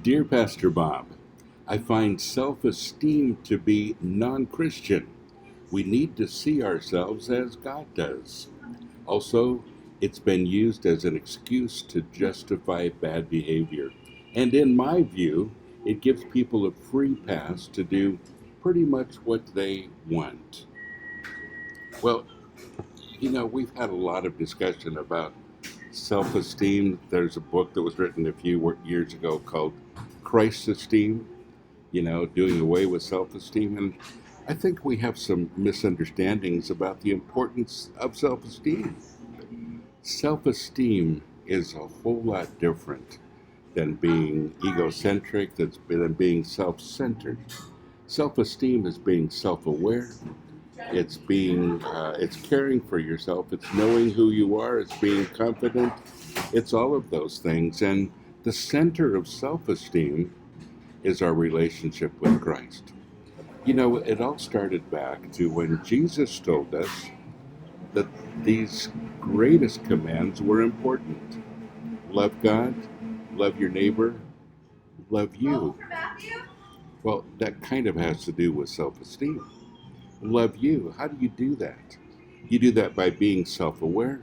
Dear Pastor Bob, I find self-esteem to be non-Christian. We need to see ourselves as God does. Also, it's been used as an excuse to justify bad behavior. And in my view, it gives people a free pass to do pretty much what they want. Well, we've had a lot of discussion about self-esteem. There's a book that was written a few years ago called Christ's Esteem, doing away with self-esteem. And I think we have some misunderstandings about the importance of self-esteem. Self-esteem is a whole lot different than being egocentric, than being self-centered. Self-esteem is being self-aware. It's caring for yourself. It's knowing who you are. It's being confident. It's all of those things. And the center of self-esteem is our relationship with Christ. It all started back to when Jesus told us that these greatest commands were important. Love God, love your neighbor, love you. Well, that kind of has to do with self-esteem. Love you. How do you do that? You do that by being self-aware.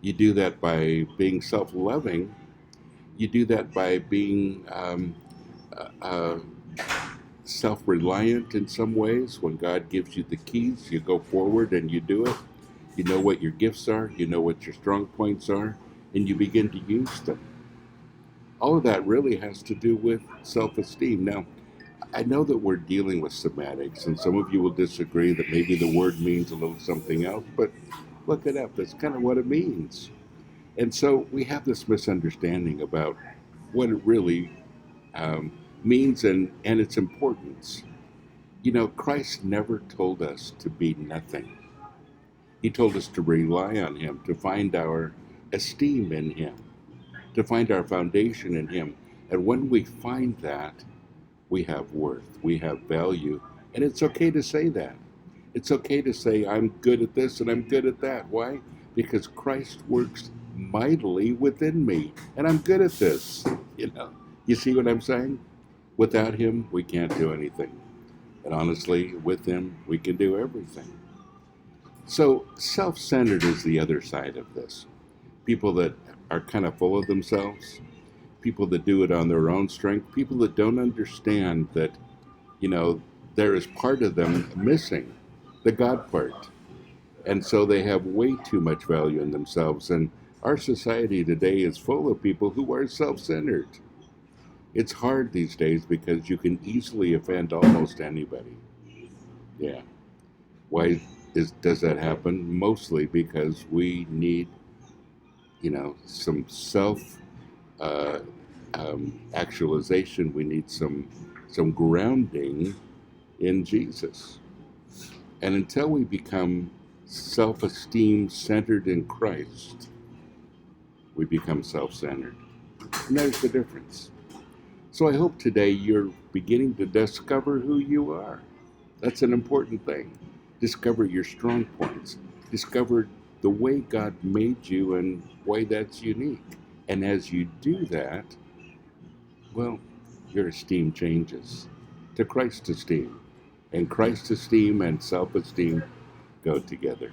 You do that by being self-loving. You do that by being self-reliant in some ways. When God gives you the keys, you go forward and you do it. You know what your gifts are. You know what your strong points are, and you begin to use them. All of that really has to do with self-esteem. Now, I know that we're dealing with semantics, and some of you will disagree that maybe the word means a little something else, but look it up. That's kind of what it means. And so we have this misunderstanding about what it really means and its importance. Christ never told us to be nothing. He told us to rely on Him, to find our esteem in Him, to find our foundation in Him. And when we find that, we have worth, we have value, and it's okay to say that. It's okay to say, I'm good at this and I'm good at that. Why? Because Christ works mightily within me, and I'm good at this. You see what I'm saying? Without Him, we can't do anything. And honestly, with Him, we can do everything. So self-centered is the other side of this. People that are kind of full of themselves, people that do it on their own strength, people that don't understand that, there is part of them missing, the God part. And so they have way too much value in themselves. And our society today is full of people who are self-centered. It's hard these days because you can easily offend almost anybody. Yeah. Why does that happen? Mostly because we need, some self actualization. We need some grounding in Jesus. And until we become self-esteem centered in Christ, we become self-centered. And there's the difference. So I hope today you're beginning to discover who you are. That's an important thing. Discover your strong points. Discover the way God made you and why that's unique. And as you do that, well, your esteem changes to Christ's esteem. And Christ's esteem and self-esteem go together.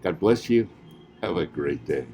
God bless you. Have a great day.